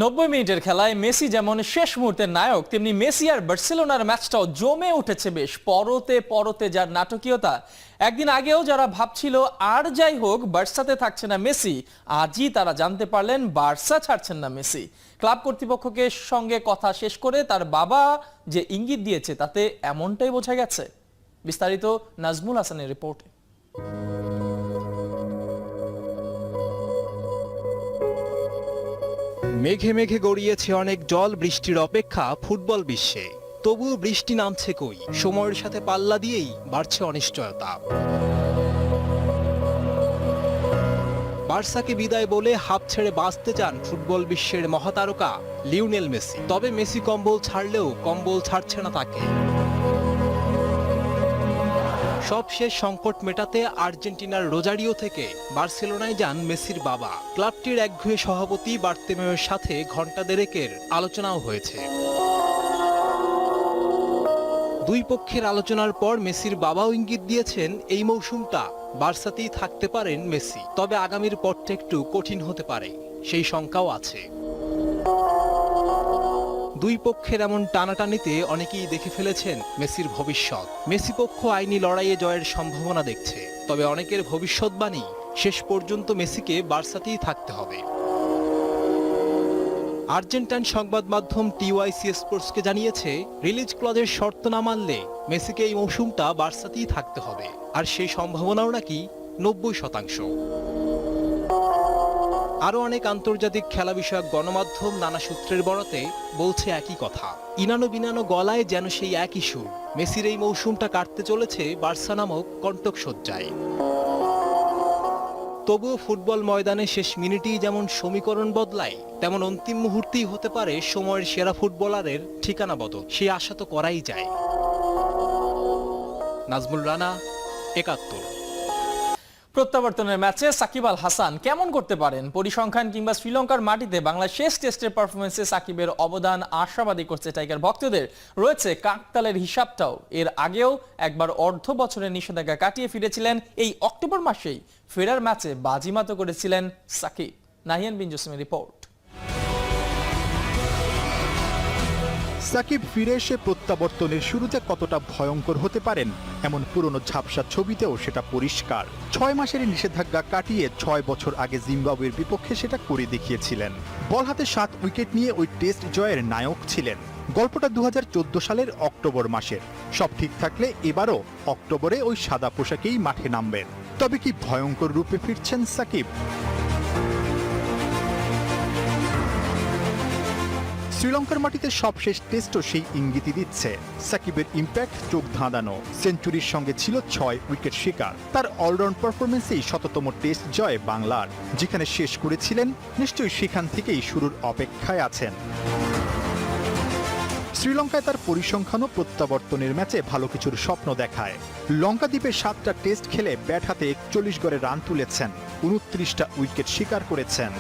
90 মিনিটের খেলায় মেসি যেমন শেষ মুহূর্তের নায়ক, তেমনি মেসি আর বার্সেলোনার ম্যাচটাও জমে উঠেছে বেশ। পরতে পরতে যার নাটকীয়তা, একদিন আগেও যারা ভাবছিল আর যাই হোক বার্সাতে থাকছে না মেসি, আজই তারা জানতে পারলেন বার্সা ছাড়ছেন না মেসি। ক্লাব কর্তৃপক্ষকে সঙ্গে কথা শেষ করে তার বাবা যে ইঙ্গিত দিয়েছে তাতে এমনটাই বোঝা গেছে। বিস্তারিত নাজমুল হাসানের রিপোর্টে। মেঘে মেঘে গড়িয়েছে অনেক জল, বৃষ্টির অপেক্ষা ফুটবল বিশ্বে। তবুও বৃষ্টি নামছে কই, সময়ের সাথে পাল্লা দিয়েই বাড়ছে অনিশ্চয়তা। বার্সাকে বিদায় বলে হাঁপ ছেড়ে বাঁচতে চান ফুটবল বিশ্বের মহাতারকা লিওনেল মেসি। তবে মেসি কম্বল ছাড়লেও কম্বল ছাড়ছে না তাকে। সবশেষ সংকট মেটাতে আর্জেন্টিনার রোজারিও থেকে বার্সেলোনায় যান মেসির বাবা। ক্লাবটির একগুঁয়ে সভাপতি বার্তেমেওর সাথে ঘণ্টা দেড়েকের আলোচনাও হয়েছে। দুই পক্ষের আলোচনার পর মেসির বাবাও ইঙ্গিত দিয়েছেন এই মৌসুমটা বার্সাতেই থাকতে পারেন মেসি। তবে আগামীর পথটা একটু কঠিন হতে পারে, সেই শঙ্কাও আছে। দুই পক্ষের এমন টানাটানিতে অনেকেই দেখে ফেলেছেন মেসির ভবিষ্যৎ। মেসি পক্ষ আইনি লড়াইয়ে জয়ের সম্ভাবনা দেখছে, তবে অনেকের ভবিষ্যৎবাণী শেষ পর্যন্ত মেসিকে বার্সাতেই থাকতে হবে। আর্জেন্টাইন সংবাদ মাধ্যম টিওয়াইসি স্পোর্টসকে জানিয়েছে, রিলিজ ক্লজের শর্ত না মানলে মেসিকে এই মৌসুমটা বার্সাতেই থাকতে হবে, আর সেই সম্ভাবনাও নাকি 90%। আরও অনেক আন্তর্জাতিক খেলা বিষয়ক গণমাধ্যম নানা সূত্রের বরাতে বলছে একই কথা। ইনানো বিনানো গলায় যেন সেই একই সুর। মেসির এই মৌসুমটা কাটতে চলেছে বার্সা নামক কণ্টকসজ্জায়। তবুও ফুটবল ময়দানে শেষ মিনিটেই যেমন সমীকরণ বদলায়, তেমন অন্তিম মুহূর্তেই হতে পারে সময়ের সেরা ফুটবলারের ঠিকানা বদল। সেই আশা তো করাই যায়। নাজমুল রানা, ৭১। প্রত্যাবর্তনের ম্যাচে সাকিব আল হাসান কেমন করতে পারেন? পরিসংখ্যান কিংবা শ্রীলঙ্কার মাটিতে বাংলার শেষ টেস্টের পারফরমেন্সে সাকিবের অবদান আশাবাদী করছে টাইগার ভক্তদের। রয়েছে কাকতালের হিসাবটাও। এর আগেও একবার অর্ধ বছরের নিষেধাজ্ঞা কাটিয়ে ফিরেছিলেন এই অক্টোবর মাসেই। ফেরার ম্যাচে বাজিমাত করেছিলেন সাকিব। নাহিয়ান বিন জসিমের রিপোর্ট। সাকিব ফিরে এসে প্রত্যাবর্তনের শুরুতে কতটা ভয়ঙ্কর হতে পারেন এমন পুরনো ঝাপসা ছবিতেও সেটা পরিষ্কার। ৬ মাসের নিষেধাজ্ঞা কাটিয়ে ৬ বছর আগে জিম্বাবুয়ের বিপক্ষে সেটা করে দেখিয়েছিলেন। বল হাতে ৭ উইকেট নিয়ে ওই টেস্ট জয়ের নায়ক ছিলেন। গল্পটা ২০১৪ সালের অক্টোবর মাসের। সব ঠিক থাকলে এবারও অক্টোবরে ওই সাদা পোশাকেই মাঠে নামবেন। তবে কি ভয়ঙ্কর রূপে ফিরছেন সাকিব? শ্রীলঙ্কার মাটিতে সবশেষ টেস্টও সেই ইঙ্গিতই দিচ্ছে। সাকিবের ইম্প্যাক্ট চোখ ধাঁধানো। সেঞ্চুরির সঙ্গে ছিল ৬ উইকেট শিকার। তার অলরাউন্ড পারফরমেন্সেই ১০০তম টেস্ট জয় বাংলার। যেখানে শেষ করেছিলেন, নিশ্চয়ই সেখান থেকেই শুরুর অপেক্ষায় আছেন। শ্রীলঙ্কায় তার পরিসংখ্যানও প্রত্যাবর্তনের ম্যাচে ভালো কিছুর স্বপ্ন দেখায়। লঙ্কা দ্বীপে ৭টা টেস্ট খেলে ব্যাট হাতে ৪১ গড়ে রান তুলেছেন, ২৯টা উইকেট শিকার করেছেন।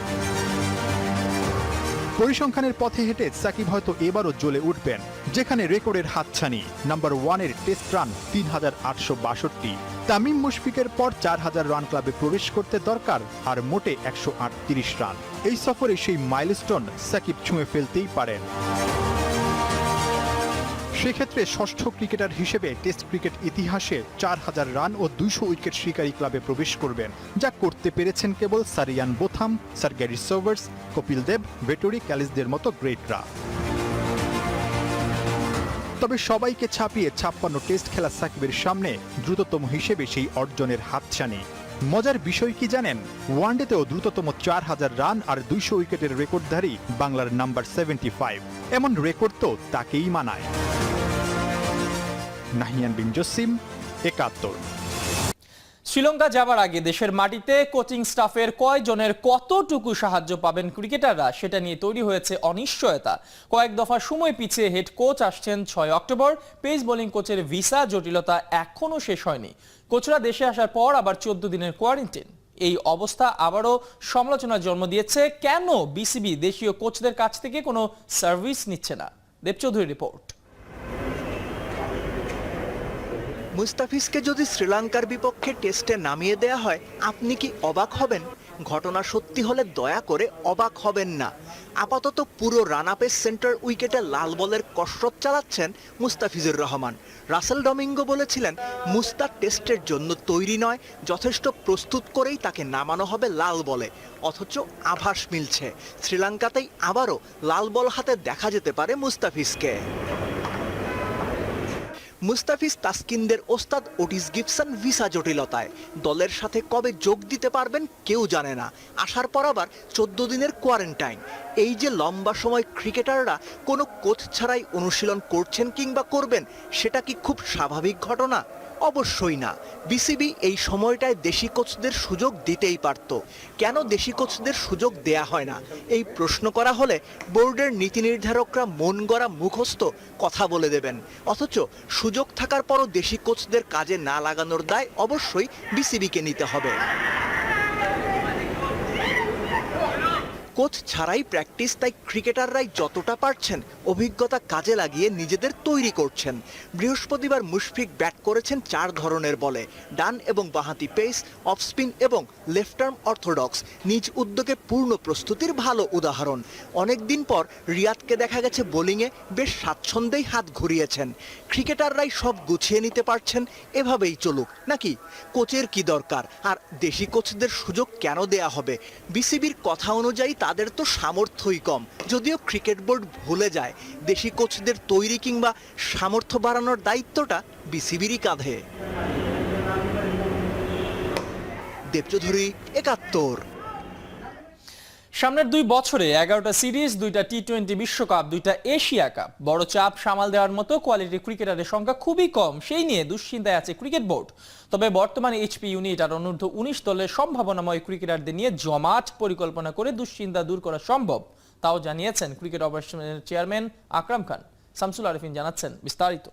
পরিসংখ্যানের পথে হেঁটে সাকিব হয়তো এবারও জ্বলে উঠবেন। যেখানে রেকর্ডের হাতছানি, নাম্বার 1-এর টেস্ট রান ৩,৮৬২। তামিম মুশফিকের পর ৪,০০০ রান ক্লাবে প্রবেশ করতে দরকার আর মোটে ১৩৮ রান। এই সফরে সেই মাইলস্টোন সাকিব ছুঁয়ে ফেলতেই পারেন। সেক্ষেত্রে ষষ্ঠ ক্রিকেটার হিসেবে টেস্ট ক্রিকেট ইতিহাসে ৪,০০০ রান ও ২০০ উইকেট শিকারী ক্লাবে প্রবেশ করবেন, যা করতে পেরেছেন কেবল sir Ian Botham, sir Gary Sobers, Kapil Dev, Vettori ক্যালিসদের মতো গ্রেটরা। তবে সবাইকে ছাপিয়ে ৫৬ টেস্ট খেলা সাকিবের সামনে দ্রুততম হিসেবে সেই অর্জনের হাতছানি। মজার বিষয় কি জানেন? ওয়ানডেতেও দ্রুততম ৪,০০০ রান আর ২০০ উইকেটের রেকর্ডধারী বাংলার নাম্বার ৭৫। এমন রেকর্ড তো তাকেই মানায়। নাহিয়ান বিন জসিম, ৭১। শ্রীলঙ্কা যাবার আগে দেশের মাটিতে কোচিং স্টাফের কয়জনের কতটুকু সাহায্য পাবেন ক্রিকেটাররা, সেটা নিয়ে তৈরি হয়েছে অনিশ্চয়তা। কয়েক দফা সময় পিছিয়ে হেড কোচ আসছেন ৬ অক্টোবর। পেস বোলিং কোচের ভিসা জটিলতা এখনও শেষ হয়নি। কোচরা দেশে আসার পর আবার ১৪ দিনের কোয়ারেন্টাইন। এই অবস্থা আবারও সমালোচনার জন্ম দিয়েছে। কেন বিসিবি দেশীয় কোচদের কাছ থেকে কোনো সার্ভিস নিচ্ছে না? দেবচৌধুরী রিপোর্ট। মুস্তাফিজকে যদি শ্রীলঙ্কার বিপক্ষে টেস্টে নামিয়ে দেয়া হয়, আপনি কি অবাক হবেন? ঘটনা সত্যি হলে দয়া করে অবাক হবেন না। আপাতত পুরো রান আপের সেন্টার উইকেটে লাল বলের কসরত চালাচ্ছেন মুস্তাফিজুর রহমান। রাসেল ডমিঙ্গো বলেছিলেন মুস্তাক টেস্টের জন্য তৈরি নয়, যথেষ্ট প্রস্তুত করেই তাকে নামানো হবে লাল বলে। অথচ আভাস মিলছে শ্রীলঙ্কাতেই আবারও লাল বল হাতে দেখা যেতে পারে মুস্তাফিজকে। মুস্তাফিজ তাসকিনদের ওস্তাদ ওটিস গিবসন ভিসা জটিলতায়, দলের সাথে কবে যোগ দিতে পারবেন কেউ জানে না। আসার পর আবার 14 দিনের কোয়ারেন্টাইন। এই যে লম্বা সময় ক্রিকেটাররা কোনো কোচ ছাড়াই অনুশীলন করছেন কিংবা করবেন, সেটা কি খুব স্বাভাবিক ঘটনা? অবশ্যই না। বিসিবি এই সময়টায় দেশি কোচদের সুযোগ দিতেই পারত। কেন দেশি কোচদের সুযোগ দেয়া হয় না, এই প্রশ্ন করা হলে বোর্ডের নীতি নির্ধারকরা মন গড়া মুখস্থ কথা বলে দেবেন। অথচ সুযোগ থাকার পরও দেশি কোচদের কাজে না লাগানোর দায় অবশ্যই বিসিবিকে নিতে হবে। কোচ ছাড়াই প্র্যাকটিস, তাই ক্রিকেটাররাই যতটা পারছেন অভিজ্ঞতা কাজে লাগিয়ে নিজেদের তৈরি করছেন। বৃহস্পতিবার মুশফিক ব্যাট করেছেন 4 ধরনের বলে, ডান এবং বাঁহাতি পেস, অফ স্পিন এবং লেফট আর্ম অর্থোডক্স। নিজ উদ্যোগে পূর্ণ প্রস্তুতির ভালো উদাহরণ। অনেকদিন পর রিয়াদকে দেখা গেছে বোলিংয়ে বেশ স্বাচ্ছন্দ্যেই হাত ঘুরিয়েছেন। ক্রিকেটাররাই সব গুছিয়ে নিতে পারছেন, এভাবেই চলুক নাকি? কোচের কি দরকার? আর দেশি কোচদের সুযোগ কেন দেয়া হবে? বিসিবির কথা অনুযায়ী তাদের তো সামর্থ্যই কম। যদিও ক্রিকেট বোর্ড ভুলে যায় দেশি কোচদের তৈরি কিংবা সামর্থ্য বাড়ানোর দায়িত্বটা বিসিবিরই কাঁধে। দেবচৌধুরী, ৭১। সামনের 2 বছরে 11টা সিরিজ, 2টা টি-20 বিশ্বকাপ, 2টা এশিয়া কাপ। বড় চাপ সামাল দেওয়ার মতো কোয়ালিটি ক্রিকেটারের সংখ্যা খুবই কম। সেই নিয়ে দুশ্চিন্তায় আছে ক্রিকেট বোর্ড। তবে বর্তমানে এইচপি ইউনিট আর অনূর্ধ্ব 19 দলের সম্ভাবনাময় ক্রিকেটারদের নিয়ে জমাট পরিকল্পনা করে দুশ্চিন্তা দূর করা সম্ভব, তাও জানিয়েছেন ক্রিকেট অপারেশনের চেয়ারম্যান আকরাম খান। শামসুল আরিফিন জানাচ্ছেন বিস্তারিত।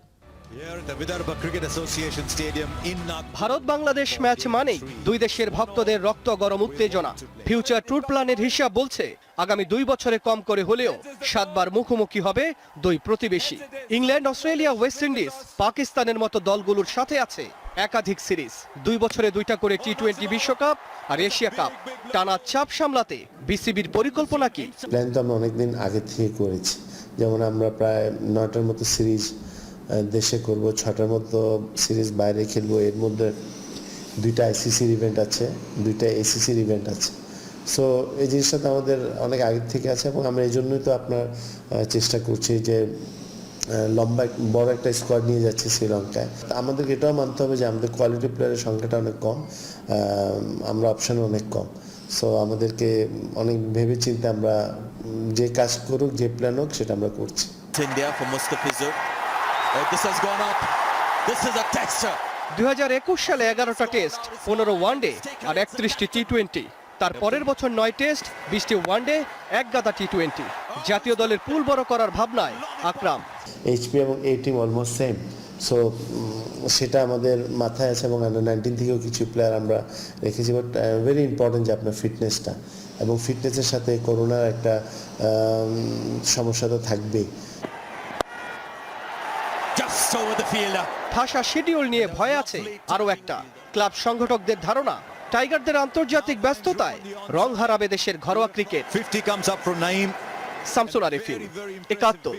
ভারত বাংলাদেশ ম্যাচ মানেই দুই দেশের ভক্তদের রক্ত গরম উত্তেজনা। ফিউচার ট্যুর প্ল্যানের হিসাব বলছে আগামী 2 বছরে কম করে হলেও 7 বার মুখোমুখি হবে দুই প্রতিবেশী। ইংল্যান্ড, অস্ট্রেলিয়া, ওয়েস্ট ইন্ডিজ, পাকিস্তানের মতো দলগুলোর সাথে আছে একাধিক সিরিজ। 2 বছরে 2টা করে টি-20 বিশ্বকাপ আর এশিয়া কাপ। টানা চাপ সামলাতে বিসিবির পরিকল্পনা কি? প্ল্যান তো আমরা অনেকদিন আগে থেকে করেছি। যেমন আমরা প্রায় 9টার মতো সিরিজ দেশে করব, 6টার মতো সিরিজ বাইরে খেলবো। এর মধ্যে 2টা আইসিসির ইভেন্ট আছে, 2টা এসিসির ইভেন্ট আছে। সো এই জিনিসটা তো আমাদের অনেক আগে থেকে আছে এবং আমরা এই জন্যই তো আপনার চেষ্টা করছি যে লম্বা বড় একটা স্কোয়াড নিয়ে যাচ্ছি শ্রীলঙ্কায়। আমাদেরকে এটাও মানতে হবে যে আমাদের কোয়ালিটি প্লেয়ারের সংখ্যাটা অনেক কম, আমরা অপশান অনেক কম। সো আমাদেরকে অনেক ভেবে চিন্তে আমরা যে কাজ করুক, যে প্ল্যান হোক, সেটা আমরা করছি। 2021 সালে 11টা টেস্ট, 15 ওয়ানডে আর 31টি টি-20। তার পরের বছর 9 টেস্ট, 20টি ওয়ানডে, 1 গাদা টি-20। জাতীয় দলের পুল বড় করার ভাবনায় আকরাম। এইচপি এবং এই টিম অলমোস্ট সেম। সো সেটা আমাদের মাথায় আছে এবং আন্ডার-19 থেকেও কিছু প্লেয়ার আমরা রেখেছি। বাট ভেরি ইম্পর্টেন্ট যে আপনার ফিটনেসটা, এবং ফিটনেসের সাথে করোনার একটা সমস্যা তো থাকবেই। ঠাসা শিডিউল নিয়ে ভয় আছে আরও একটা। ক্লাব সংগঠকদের ধারণা টাইগারদের আন্তর্জাতিক ব্যস্ততায় রং হারাবে দেশের ঘরোয়া ক্রিকেট। শামসুল আরিফিন, ৭১।